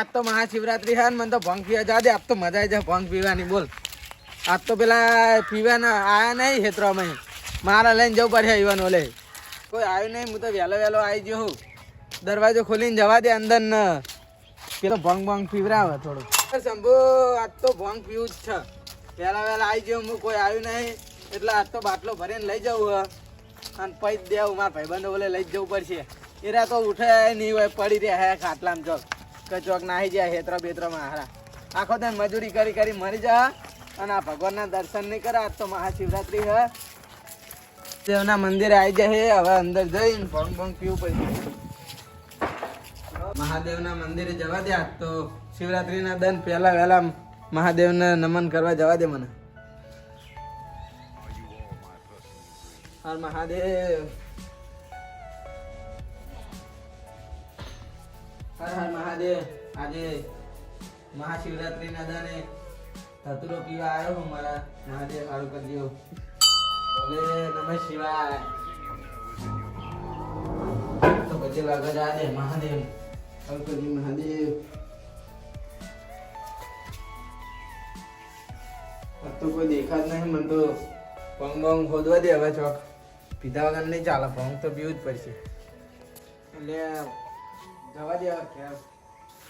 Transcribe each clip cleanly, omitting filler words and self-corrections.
આજ તો મહાશિવરાત્રી છે ને મને તો ભંગ પીવા જા દે. આજ તો મજા આવી જાય ભંગ પીવાની. બોલ આજ તો પેલા પીવાના આયા નહીં ક્ષેત્રમાં મારા લઈને જવું પડે. ઈવન ઓલે કોઈ આવ્યું નહીં. હું તો વહેલો વહેલો આવી ગયો હું. દરવાજો ખોલીને જવા દે અંદર ને પેલો ભંગ ભંગ પીવરાવે થોડું. શંભુ આજ તો ભંગ પીવું જ છે. વહેલા વહેલા આવી ગયો હું. કોઈ આવ્યું નહીં એટલે આજ તો બાટલો ભરીને લઈ જવું અને પૈ દેવું. મારા ભાઈબંધો બોલે લઈ જ જવું પડશે. એરા તો ઉઠે નહીં હોય પડી રહ્યા હે ખાટલામાં ચોક કે ચોક નાહી જાય હેત્રો બેત્રોમાં હારા. આખો દિન મજૂરી કરી કરી મરી જા અને આ ભગવાનના દર્શન નહીં કરે. આજ તો મહાશિવરાત્રી હે. દેવના મંદિરે આવી જાય. હવે અંદર જઈને ભંગ ભંગ પીવું પડશે. મહાદેવના મંદિરે જવા દે. આજ તો શિવરાત્રીના દન પહેલા વહેલા મહાદેવને નમન કરવા જવા દે મને. હર મહાદેવ, હર હર મહાદેવ. આજે મહાશિવરાત્રીના દને ધતુરો પીવા આવ્યો હું. મારા મહાદેવ સારું કરજો. બોલે નમઃ શિવાય. તો પછી લાગે જા દે મહાદેવ સારું કરજો. મહાદેવ તો કોઈ દેખા જ નહીં મને તો. ભંગ ભંગ ખોદવા દે હવે ચોક. પીધા વગર નહીં ચાલે. ભંગ તો પીવું જ પડશે. એટલે જવા દે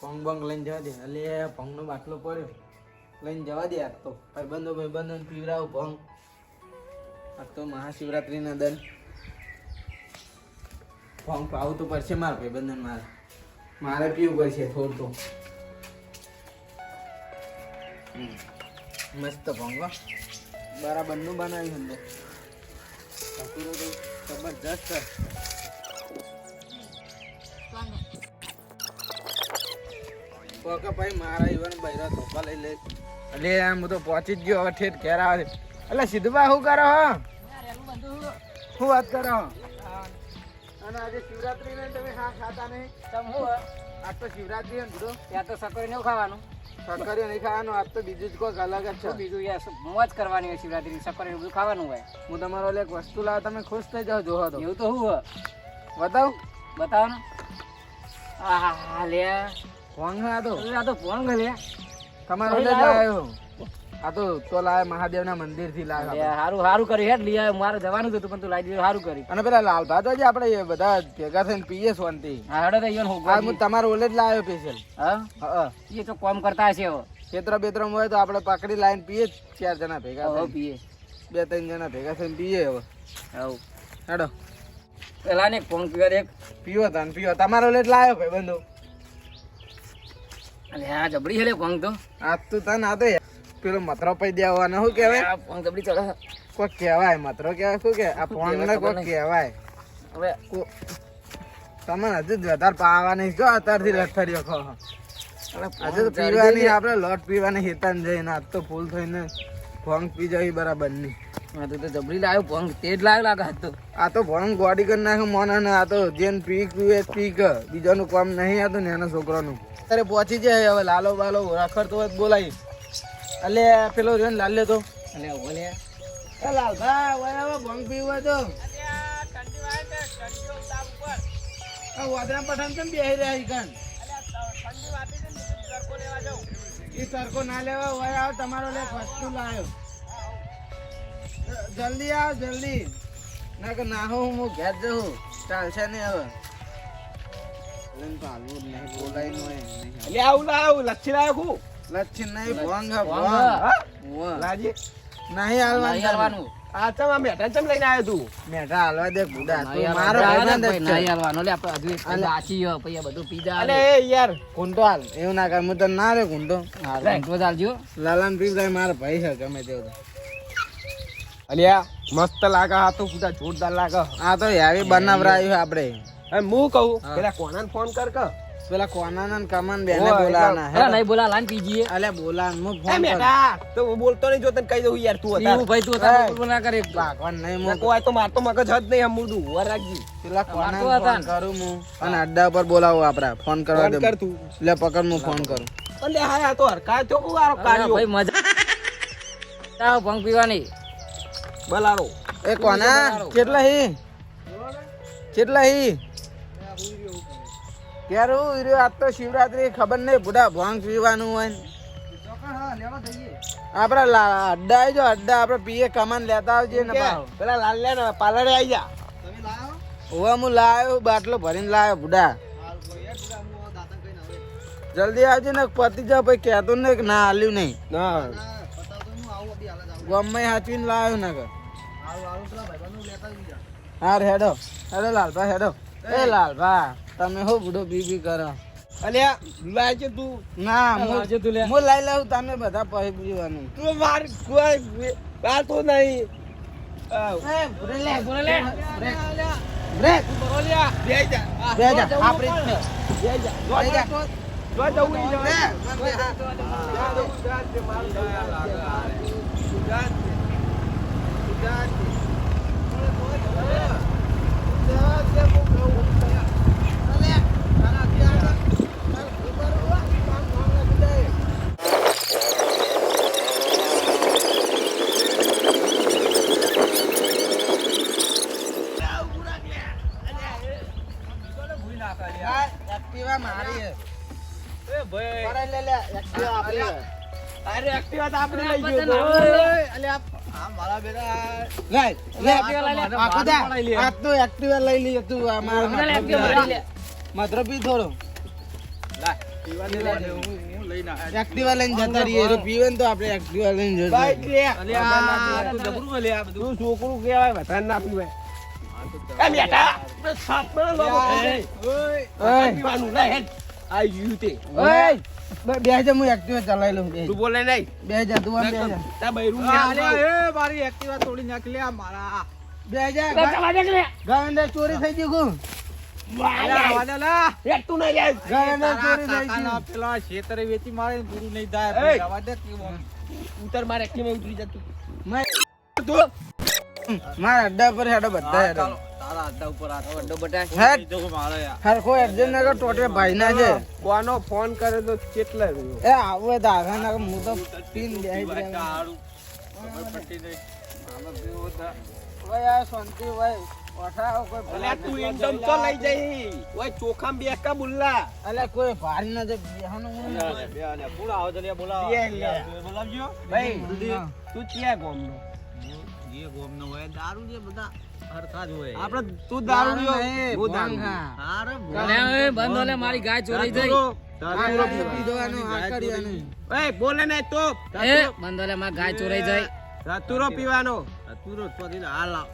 ભંગ ભંગ લઈને જવા દે. એટલે ભંગનો બાટલો પડ્યો લઈને જવા દે. આજ તો ભાઈબંધો પીવરાવું ભંગ. આજ તો મહાશિવરાત્રીના દન ભંગ પાવું તો પડશે મારા ભાઈબંધો. મારે પીવું પડશે થોડું તો. મસ્ત ભંગ બરાબરનું બનાવ્યું અંદર. જબરજસ્ત. ભાઈ મારા ઈવન બૈરા ધોકા લઈ લે. એટલે હું તો પહોંચી જ ગયો. હવે ઠેઠ ઘેર આવે. એટલે સિદ્ધુભાઈ શું કરો હો? શું વાત કરો? અને આજે શિવરાત્રી ને તમે હા ખાતા નહીં? તમે શું આજ તો શિવરાત્રી ને બધું ત્યાં તો સકરી નહીં ખાવાનું. સકરી નહીં ખાવાનું. આજ તો બીજું જ કોઈક અલગ જ છે. બીજું મોજ કરવાની હોય શિવરાત્રી. સકરી બધું ખાવાનું હોય. હું તમારો એક વસ્તુ લાવ. તમે ખુશ થઈ જાઓ જોવો તો. એવું તો શું બતાવું? બતાવો ને. હા લે ભંગ આ તો. આ તો ભંગ લે તમારો લાવ્યો. આ તો લાવે મહાદેવના મંદિર થી લાવે. સારું સારું કર્યું હેડ લઈ આવ્યો. મારે જવાનું હતું પણ તું લાવી દીધું. સારું કર્યું. અને પેલા લાલભા તો આપણે બધા ભેગા થઈને પીએ શાંતિ. હા હેડો તો હું તમારો ઓલે જ લાવ્યો સ્પેશિયલ. હા એ તો કોમ કરતા હશે. હવે ક્ષેત્ર બેત્ર હોય તો આપણે પકડી લાઈન પીએ જ. 4 જણા ભેગા પીએ. 2-3 જણા ભેગા થઈને પીએ. હવે હેડો પેલા ને કોમ પીવા એક પીવો તાન પીવો. તમારો ઓલે જ લાવ્યો ભાઈ બંધુ. અરે આ જબડી છે લે ભંગ તો. આ તું તને આ તો પેલો મથરો પૈ દેવાનો શું કહેવાય? ભંગ જબડી ચડે. કોઈ કહેવાય મથરો કહેવાય. શું કે આ ફોન ને કોઈ કહેવાય. હવે તમને હજુ જ વધારે પાવાની જો અત્યારથી લથરીઓ ખો. હજુ તો પીવાની આપણે લોટ પીવાની હેતાન જઈને. આજ તો ફૂલ થઈને ભંગ પી જવી બરાબર નહીં. હા તો જબડી લાવ્યો ભંગ. તે જ લાગે તો. આ તો ભંગ ગોડી કરી નાખે મોને ને. આ તો જેન પીવે પીક. બીજાનું કામ નહીં. આ તો નાના છોકરાનું. અરે પહોંચી જાય. હવે લાલો બાલો રખડતો હોય બોલાવી. એટલે પેલો રહ્યો ને લાલ લેતો. લાલભા ભંગ પીવું હોય તો વાદરા પઠાણ કેમ બેસી રહ્યા કન? એ સરખો ના લેવા હોય. આવ તમારો લે વસ્તુ લાવ્યો. જલ્દી આવ જલ્દી. ના કે ના હું ઘેર જઉં. ચાલશે નહીં હવે. લચ્છી નહીં ભંગ લાજી નહીં હાલવાનું. આ ચમ આ મેઠા ચમ લઈને આવ્યો તું? મેઠા હાલવા દે બુડા. તું મારો નહીં હાલવાનો લે. આપણે હજુ આછી પૈયા બધું પીધા. અલે યાર કુંટો હાલ. એવું ના કર. હું તો ના રે કુંટો. કુંટો ચાલજો. લાલાન પીવડાય મારા ભાઈ છે ગમે તેવું. અલ્યા મસ્ત લાગે. આ તો પૂરા જોરદાર લાગે. આ તો હેવી બનાવરાયું આપણે. હું કહું પેલા કોનાને ફોન કર કે. પેલા કોનાના કમન બેને બોલાના હે. નહીં બોલા લાન પીજીએ. અલે બોલાન હું એ ફોન કર. મેઠા તો હું બોલતો નહીં. જો તને કહી દઉં યાર તું હતા. એવું ભાઈ તું હતા બોલ ના કરે. ભગવાન નહીં હું કોઈ તો મારતો મગજ જ નહીં. આમ મુર્દું ઉભા રાખજી. પેલા કોનાને મારતો હતા ફોન કરું હું. અને અડ્ડા પર બોલાવો આપડા. ફોન કરવા ફોન દે. કર તું. લે પકડ હું ફોન કરું. અલે હા આ તો હરકા તો કુવારો કાઢ્યો. ભાઈ મજા ભંગ પીવાની. બલારો એ કોના કેટલા હી કેટલા હી ઘેર હું ઈર્યો, આજ તો શિવરાત્રી ખબર નહીં બુડા ભાંગ પીવાનું હોય ને. આપડે અડ્ડા આવી જાઓ, અડ્ડા આપડે પીએ કમાન લેતા આવજે ને પાછો. પેલા લાલ્યા ને પાર્લરે આવી જા. હવે હું લાવ્યો બાટલો ભરીને લાવ્યો બુડા. જલ્દી આવજે ને પતી જાવ ભાઈ, કહેતો ને કે ના હાલ્યું નહીં. ના ગમે હાચવીને લાવ્યો ને કે હાર હેડો હેડો લાલભા હેડો. એ લાલભા તમે હો બુડો બીબી કરો. અલ્યા લાય છે તું. ના હું લઈ લઉં, તમે બધા પછી પીવાનું. તું માર કોઈ વાત તો નહીં. બ્રેક બે જા. બે જા આપણી જ છે. બે જા. બે જા. જો જવું ઈ જવા. એક્ટિવા મારી હે. એ ભાઈ અરે લે લે એક્ટિવા આપણી હે. અરે એક્ટિવા તો આપણે લઈ ગયો તો. અલ્યા આ મારા બેટા લઈ લે એક્ટિવા લઈ લે. આખો દા આ તો એક્ટિવા લઈ લી તું અમાર મતરો પી થોડો. એક્ટિવા લઈને જતા રહીએ તો પીવે ને તો આપણે એક્ટિવા લઈને જતા બાઈક લે. અલ્યા, તું જબરું લે આ બધું. તું છોકરું કહેવાય વધારે ના પીવાય. એ બેટા સાપમાં લો. ઓય પીવાનું લે હેડ. આ યુ તે. ઓય બે જા હું એક્ટિવા ચલાવી લઉં. તું બોલે નહીં. બે જા તું આમ બે જા. તા બૈરું એ મારી એક્ટિવા તોડી નાખી લે આ મારા. બે જા ગાંડા ચોરી થઈ ગઈ ગુ. તું નહીં જાય. ગાંડા ચોરી થઈ ગઈ. પેલા ખેતરે વેચી મારે પૂરું નહીં થાય. એય. જવા દે કે ઉતર મારે એક્ટિવા ઉતરી જા તું. તું મારા અડ્ડા પર હેડો બધા હેડો. તારા અડ્ડા ઉપર આ અડ્ડો બટાય. હેડ જો મારે યાર. હરખો એર્જન નગર ટોટે ભાઈ ના છે. કોનો ફોન કરે તો કેટલા એ આવો તો આગા ના હું તો પીન બેહી જ રહ્યો. હારું. ખબર પડતી નહીં. આમાં પીવો તો. ઓય આ શાંતિ ભાઈ ઓઠા કોઈ અલ્યા તું એકદમ તો લઈ જઈ. ઓય ચોખામ બેકા બુલ્લા. અલે કોઈ ભારી ના જે બેહાનું હું બોલાવો તો લે બોલાવો. બે લે. બોલાવજો. ભાઈ તું ક્યાં ગોમનો? એ ગોમનો હોય દારૂ જે બધા હરખા જ હોય. આપણે તું દારૂ લ્યો. હું દારૂ ભાંગ લ્યો. હા. હારે બંધો લે મારી ગાય ચોરાઈ જઈ. આ પીધવાનું આ કર્યાનું. ઓય બોલે નહીં તો. એ બંધો લે મારી ગાય ચોરાઈ જઈ. ધતુરો પીવાનો. તુરો પડી હાલ આવ.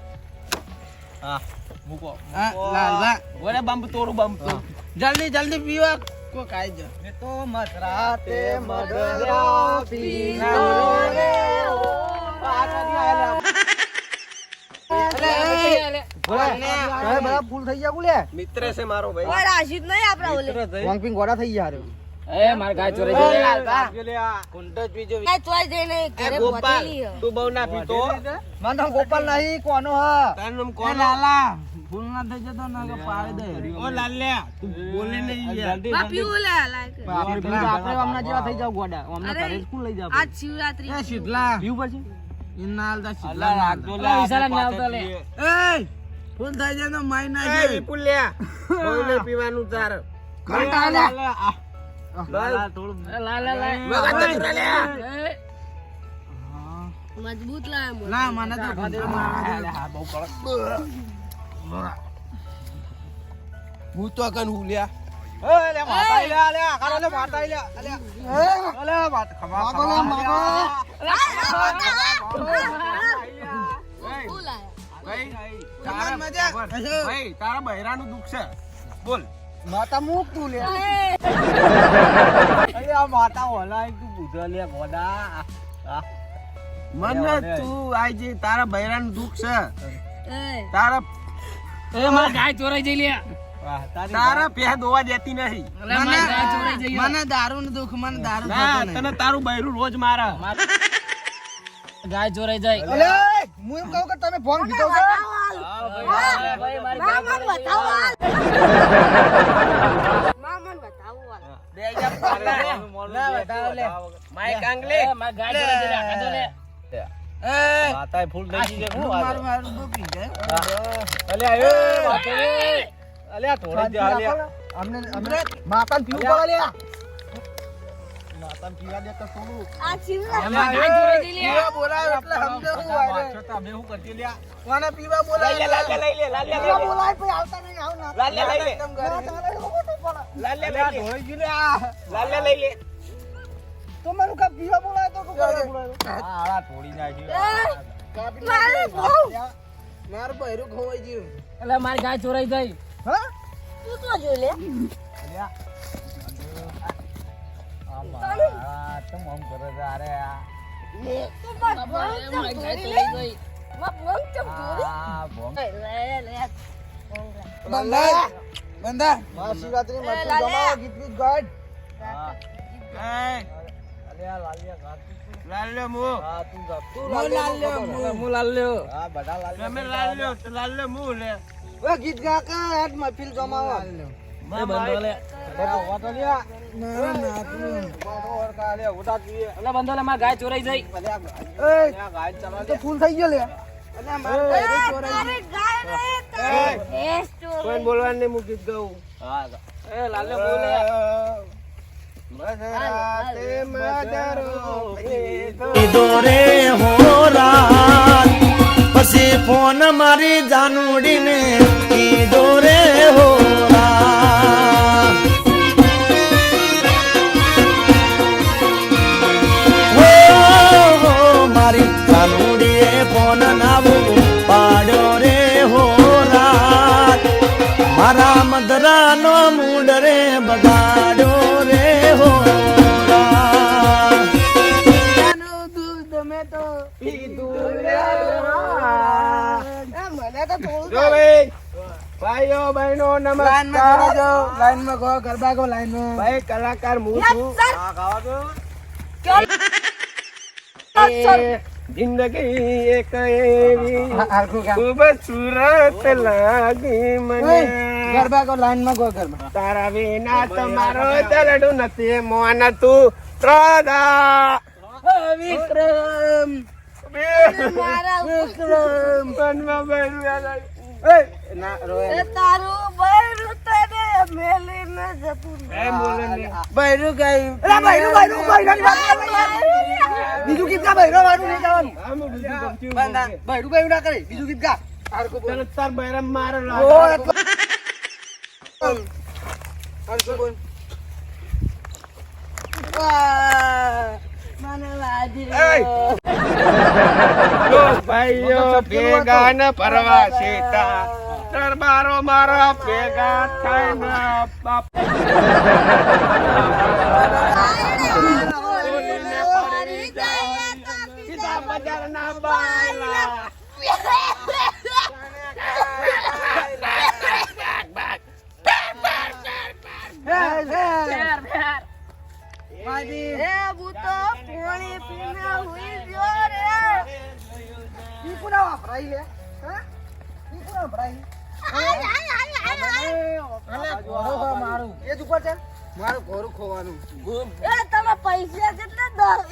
હા મૂકો. હા લાલભા ઓરે બંબ તોરું બંબ તો. જલ્દી જલ્દી પીવા કો કાઈ જ. એ તો મધરાતે મધરા પીનો રે બધા ફૂલ થઈ ગયા કુલે. મિત્ર છે મારો ભાઈ. ઓય રાશિદ નહીં આપડા ઓલે વોંગપિંગ ગોડા થઈ ગયા રે. એ મારી ગાય ચોરાઈ જઈ. લાલભા. કુંટો જ પીજો. આ તોય જઈને એ ઘરે ગોપાલ પહોંચેલી હે. તું બહુ ના પીતો. મને તો ગોપાલ નહીં કોનો હ. તારું નામ એ કોણ? લાલા ફૂલ ના થઈ જતો ના કે પાડી દે. ઓ લાલ્યા તું બોલે નહીં યાર. બાપી ઓલે લાયક. આપણે હમણાં જેવા થઈ જાવ ગોડા. હમણાં અરે, ઘરે સ્કૂલ લઈ જાવ. આજ શિવરાત્રી એ શીતલા પીવું પડશે. ઇન્ના હાલતા અલ્લા શીતલા રાખજો ના લે. વિશાલા ને આવતો લે. એ ફૂલ થઈ જાય તો માઈ ના એ જાય. વિપુલ્યા બહુ નહીં પીવાનું તાર. ઘટા લે. લાલ થોડું એ લા લા લા. મગજ જતું રે લે. એ મજબૂત લાય મોય. ના મને તો ઘટા મારવા હા બહુ કડક. હું તો કન હું લ્યા. એ લે માતા લે લે આકારો લે માતા લે લે લે માત ખમા શું લાય? ભાઈ તમાર મજા. ભાઈ તારા બહેરાનું દુખ છે. બોલ. માતા મુક તું લે. અરે આ માતા ઓલાય તું બુધો લે ગોડા. મને તું આઈ જે તારા બહેરાનું દુખ છે. એ તારા એ મારી ગાય ચોરાઈ જઈ લે. વાહ તારી તારા પે દોવા દેતી નહીં. અલે મારી ગાય ચોરાઈ જઈ. મને દારૂ નું દુઃખ મને દારૂ ના થતો નહીં. તને તારું બહેરું રોજ મારે. ગાય ચોરાઈ જઈ. અલે હું એમ કહું કે તમે ફોન પીતો છો. ભાઈ મારી ગાય મામન ચોરાઈ જઈ. બતાવો હાલ. મામન બતાવો હાલ. બે જા પાલા. ના બતાવો લે. માઈક આંગલે. એ મારી ગાય ચોરાઈ જઈ. આખા તો લે. એ માતાએ ફૂલ દઈ દીધે હું મારું મારું બહુ પી જાય. અલ્યા એ માતા અલ્યા થોડી દે અલ્યા અમને માતાને પીવું પડે લ્યા. માતાને પીવા દે તો થોડું. આ ચીલા એમાં ગાય ચોરાઈ જઈ લે. પીવા બોલાવે એટલે સમજો શું વાયરે. તમે શું કરતી લ્યા? કોને પીવા બોલાવે લઈ લે બોલાય પછી આવતા નહીં આવ ના. લાલ લે લઈ લે એકદમ ગાડી. લાલ લે લ્યા, ઢોળી ગયું લ્યા. લાલ લે લઈ લે તો મારું કા પીવા બોલાય તો કોણ બોલાય? હા, આળા ઢોળી નાખ્યું. કાપી મારે નાખે. બહુ મારું બૈરું ખોવાઈ ગયું. એટલે મારી ગાય ચોરાઈ જાય. હા? તું તો જો લે લ્યા. તું બસ મારી ભંગ ગાય ચમ ચોરાઈ જાય. ભંગ ચમ લે લે બંધા બંધા મહાશિવરાત્રી એ, મસ્ત લાલિયા. જમાવો, ગીત બીત ગાય. લાલ લે મુ હા, તું જા. હું લાલ લ્યો હું લાલ લ્યો. હા, બધા લાલ તમે લાલ લે તો લાલ લે મુ લે ઓય, ગીત ગા કે હેડ મફિલ જમાવો. એ બંધો લે. બાબા, વાતો લ્યા. ના ના તું. વાતો વરકા લે, ઉડા પીએ. એટલે બંધો લે મારી ગાય ચોરાઈ જાય. એય, તો ફૂલ થઈ ગયો લે. અને મારું બૈરું ચોરાઈ અરે ગાય નહીં તો ભેંસ ચોરી. કોઈ બોલવાનું નહીં, હું ગીત ગાઉં. એ લાલે બોલે. મધરાતે મધરો ભેગો. દોરે હો રાત પછી ફોન મારી જાનુડીને કીધો રે હો રાત. હો હો મારી જાનુડીએ ફોન નાવો પાડ્યો રે હો રાત. મારા મધરાનો મૂડ રે બગાડ્યો રે હો રાત. ગયું. દૂધ મેં તો પીધું રે. મને તો થોડું જો ભાઈ ભાઈઓ બહેનો લાઈનમાં નમસ્કાર. ખડો જાઓ. લાઈનમાં ગો ગરબા ગો લાઈનમાં. ભાઈ કલાકાર હું છું. હા, ખાવા દો. જિંદગી એક એવી હરખું કામ. ખૂબ સુરત લાગી મને. ગરબા ગો લાઈનમાં ગો ગરબા. તારા વિના તમારો ચલડું નથી મોન તું ત્રદા વિક્રમ મારા વિક્રમ. મનમાં બહેરું યાદ આવ્યું. ના રોય. એ તારું બૈરું તને મેલીને જતું રહે. એમ બોલે ને. બૈરું ગયું. અલા, બૈરું, બૈરું, બૈરાની વાત કરે યાર. બીજું ગીત ગા, બૈરો વાળું નહીં ગાવાનું. આમ બીજું ગમતું બંધા. બોલે. બૈરું બૈરું ના કરે, બીજું ગીત ગા. હરખું બોલ. તને તાર બહેરા મારે ઓ, લાગે. એટલો. હરખું બોલ. મને વાજી એય! જો ભાઈઓ ભેગા ન ફરવા શેતા દરબારો મારા ભેગા થઈને બાપ મારી ગાય તો સીધા બજારના બાયલા. એ બૂતો પાણી પીને હુઈ ગયો રે. ઈ કોના વાપરાય લે? હા? ઈ કોના વાપરાય? આય, આય, આય, આય, આય. મારું એ જ ઉપર છે? મારું ઘોરું ખોવાનું. એ તમે પૈસા કેટલા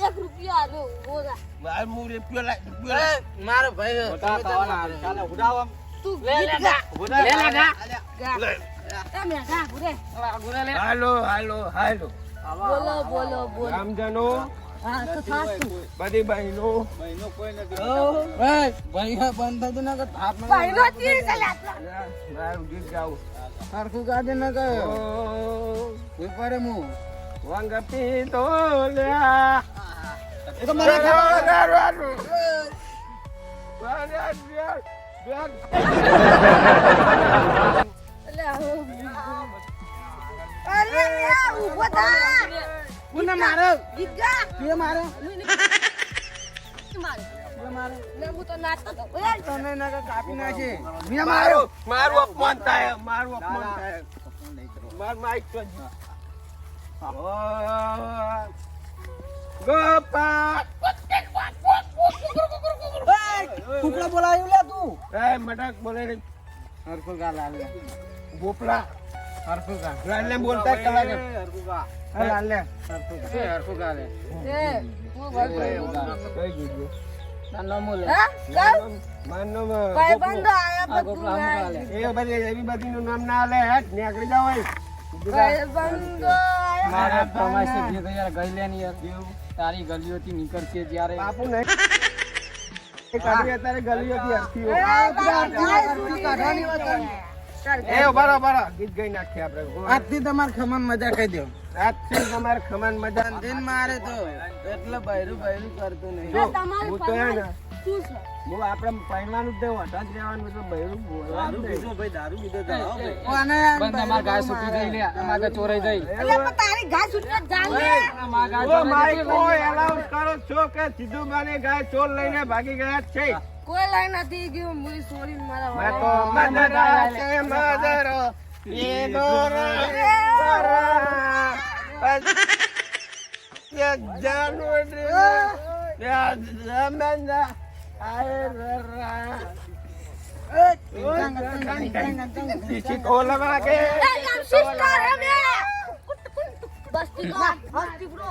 1 રૂપિયા આલ્યો બોલા. બાર મુરે પેલા મારો ભાઈ તમે તો મારો. ચાલે, ઉડાવ આમ. તું લે લે ગીત ગા. લે લે ગા. ગા. એ મેઘા ગુરે. ગુરે લે. હાલો હાલો હાલો બોલો બોલો બોલો. ગામજનો હા તો થાક તું. બધી બહેનો એ ભાઈ બંધ થતું ના કર થાપ ના ભાઈનો તીર ચાલે આટલા. મારું ગીત ગાવું. હરખું ગાજે ના કર ઉપર મુ વાંગ પીતો લ્યા એ તો મને ખબર. અલે અરે યાર ઉભો થા. કોને મારો ગીત ગા. કે મારો માર. કે મારો ને હું તો નાચતો હતો. ઓય તને ના કર કાપી નાખે મિયા મારો. મારું અપમાન થાય મારું અપમાન થાય માર માઈક તો ગોપાલ કુકડા બોલાયું લે તું. એ મટક બોલે રે હરખું ગા લાલ લે ભોપલા હરખું ગા લાલે બોલતા કલાકે હા લાલ લે હરખું ગા લે એ હું બોલતો. કઈ ગયું નાનો મુ લે હા કર. માનો ભાઈ બંધ આયા બધું ગોપલા હમ ગા લે એ બધી એવી બધી નું નામ ના લે હેટ નીકળી જાવ ભાઈબંધો આયા. મારા પ્રમાણે જે તો યાર ગઈ લે ને યાર તારી ગલીઓથી નીકળશે જ્યારે બાપુ નહીં એ કાઢી અત્યારે ગલીઓથી હરખી હોય. એ ઉભા રહો, ગીત ગાઈ નાખીએ આપણે. આજથી તમારે ખમણ મજા કહી દો આજથી તમારે ખમણ મજા દિન મારે તો એટલે બૈરું કરતું નહીં જો, તમારી હું તો હે ને, શું છે? હું આપણે પહેરવાનું જ દેવું, હઠા જ રહેવાનું એટલે બૈરું બોલવાનું નહીં. પણ તમારા ગાય સુકી જઈ લે અમારે ચોરાઈ જઈ એટલે પણ તારી ગાય છૂટને જાન લે. અમારા ગાય ઓ મારી કોઈ એલાઉન્સ કરો છો કે સીધું બાને ગાય ચોર લઈને ભાગી ગયા જ છે. કોઈ લાઈ નથી ગયું મુરી સોરી મારા મેં તો મદરા છે મદરો એ દોરા જાનવરી જમંદા આય રરા પીછી કોલા વાગે એ આમ સિસ્ટર હે મે બસ્તી કો બસ્તી બ્રો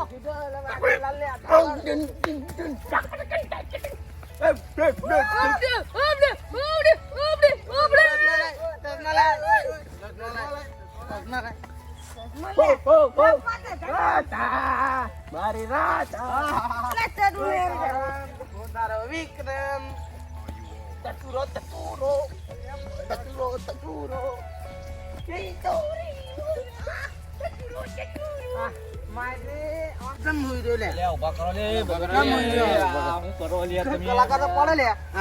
મારી રાતા વિક્રમ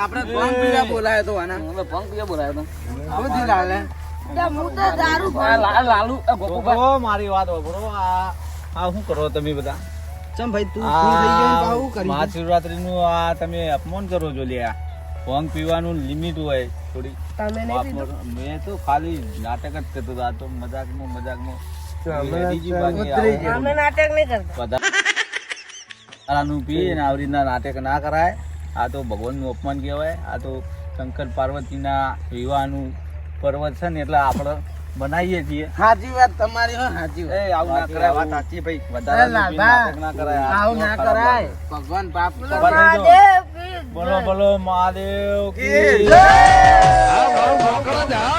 આપણે ભંગ પીવા બોલાયો તો આના ભંગ પીવા બોલાયો તો શું થી લાલે હું તો દારૂ લાલુ ગોપુભાઈ મારી વાત વાપરો આ શું કરો તમે બધા ચમ ભાઈ તું મહાશિવરાત્રી નું આ તમે અપમાન કરો છો લ્યા ભંગ પીવાનું લિમિટ હોય થોડી મેં તો ખાલી નાટક જ કરતો હતો. આ તો મજાકમાં બીજી બાકી અમે નાટક નહીં કરતા વધારાનું પી ને આવી રીતના નાટક ના કરાય. આ તો ભગવાનનું અપમાન કહેવાય. આ તો શંકર પાર્વતીના વિવાહનું પર્વત છે ને એટલે આપણે બનાવીએ છીએ. સાચી વાત તમારી હો સાચી વાત એ આવું ના કરાય, વાત સાચી ભાઈ. વધારાનું પી નાટક ના કરાય. આવું ના ખરાબ કરાય લાગે. ભગવાન બાપ મહાદેવ કી બોલો બોલો મહાદેવ કી આ મારું ભોંકડો જા